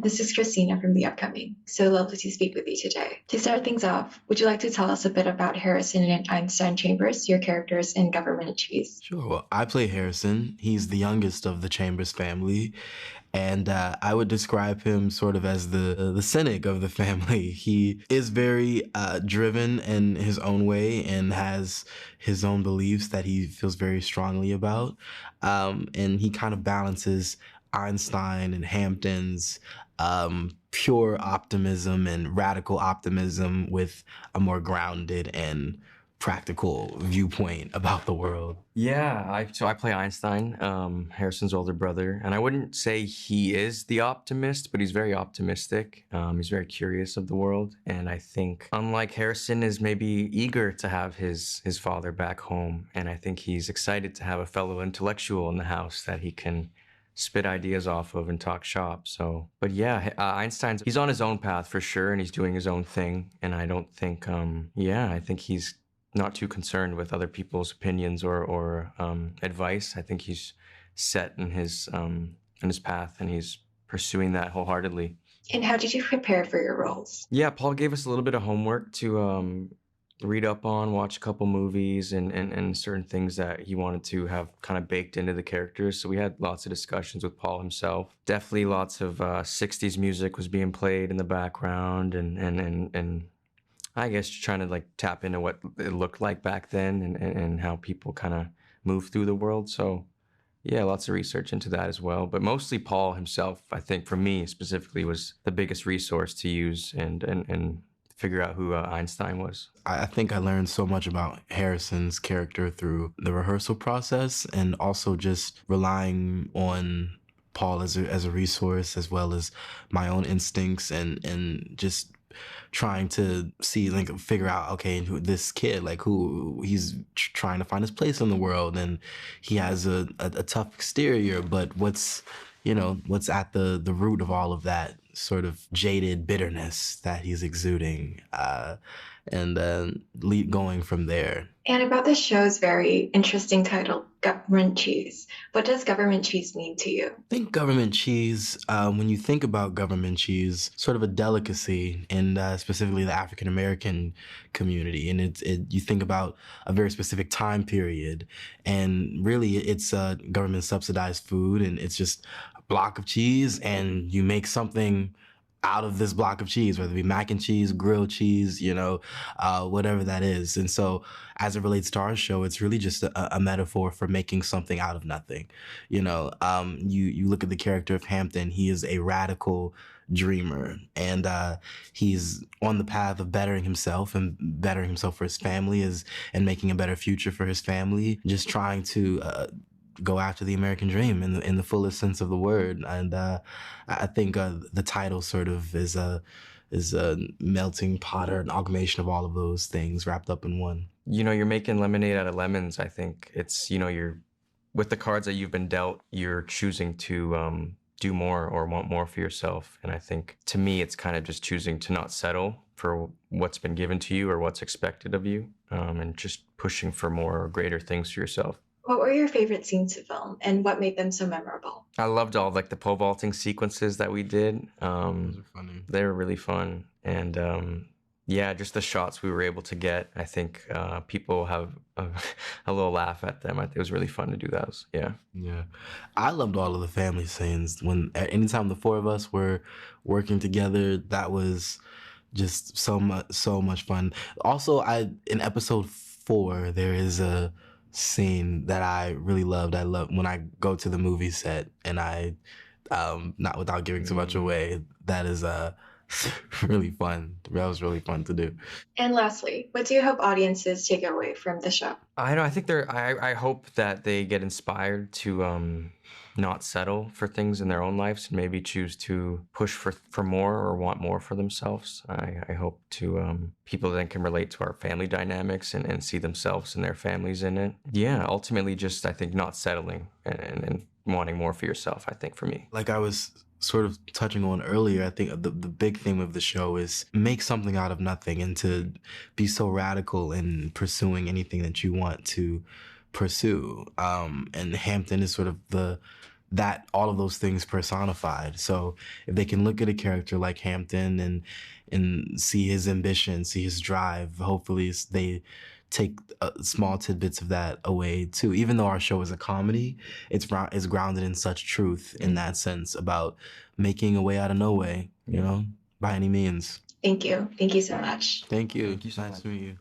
This is Christina from The Upcoming. So lovely to speak with you today. To start things off, would you like to tell us a bit about Harrison and Einstein Chambers, your characters in Government Cheese? Sure. Well, I play Harrison. He's the youngest of the Chambers family, and I would describe him sort of as the cynic of the family. He is very driven in his own way and has his own beliefs that he feels very strongly about, and he kind of balances Einstein and Hampton's pure optimism and radical optimism with a more grounded and practical viewpoint about the world. Yeah, I play Einstein, Harrison's older brother, and I wouldn't say he is the optimist, but he's very optimistic. He's very curious of the world, and I think unlike Harrison is maybe eager to have his father back home, and I think he's excited to have a fellow intellectual in the house that he can spit ideas off of and talk shop. So, but yeah, he's on his own path for sure, and he's doing his own thing, and I don't think, I think he's not too concerned with other people's opinions or advice. I think he's set in his path, and he's pursuing that wholeheartedly. And how did you prepare for your roles? Yeah, Paul gave us a little bit of homework to read up on, watch a couple movies, and certain things that he wanted to have kind of baked into the characters. So we had lots of discussions with Paul himself. Definitely lots of 60's music was being played in the background, and I guess trying to like tap into what it looked like back then and how people kind of move through the world. So yeah, lots of research into that as well. But mostly Paul himself, I think for me specifically, was the biggest resource to use and figure out who Einstein was. I think I learned so much about Harrison's character through the rehearsal process, and also just relying on Paul as a resource, as well as my own instincts and just trying to figure out, okay, this kid, who he's trying to find his place in the world, and he has a tough exterior, but what's at the root of all of that sort of jaded bitterness that he's exuding, and then going from there. And about the show's very interesting title, Government Cheese. What does government cheese mean to you? I think government cheese, when you think about government cheese, sort of a delicacy in specifically the African American community, and you think about a very specific time period, and really it's government subsidized food, and it's just a block of cheese, and you make something out of this block of cheese, whether it be mac and cheese, grilled cheese, whatever that is. And so as it relates to our show, it's really just a metaphor for making something out of nothing. You look at the character of Hampton, he is a radical dreamer, and he's on the path of bettering himself for his family and making a better future for his family, just trying to go after the American dream in the fullest sense of the word. And I think the title sort of is a melting pot or an amalgamation of all of those things wrapped up in one. You're making lemonade out of lemons. I think it's, you're with the cards that you've been dealt, you're choosing to do more or want more for yourself. And I think to me, it's kind of just choosing to not settle for what's been given to you or what's expected of you, and just pushing for more or greater things for yourself. What were your favorite scenes to film, and what made them so memorable? I loved all the pole vaulting sequences that we did. Those are funny. They were really fun. And just the shots we were able to get, I think people have a little laugh at them. It was really fun to do those. Yeah. Yeah. I loved all of the family scenes. Anytime the four of us were working together, that was just so much fun. Also, in episode 4, there is a scene that I really loved. I love when I go to the movie set, and I, not without giving too much away, that is really fun. That was really fun to do. And lastly, what do you hope audiences take away from the show? I think I hope that they get inspired to not settle for things in their own lives, and maybe choose to push for more or want more for themselves. I hope to people then can relate to our family dynamics and see themselves and their families in it. Yeah, ultimately just, I think, not settling and wanting more for yourself, I think, for me. Like I was sort of touching on earlier, I think the big theme of the show is make something out of nothing, and to be so radical in pursuing anything that you want to pursue. And Hampton is sort of the that all of those things personified. So if they can look at a character like Hampton and see his ambition, see his drive, hopefully they take small tidbits of that away too. Even though our show is a comedy, it's grounded in such truth in that sense about making a way out of no way, you know, by any means. Thank you. Thank you so much. Thank you. Thank you so Nice much. to meet you.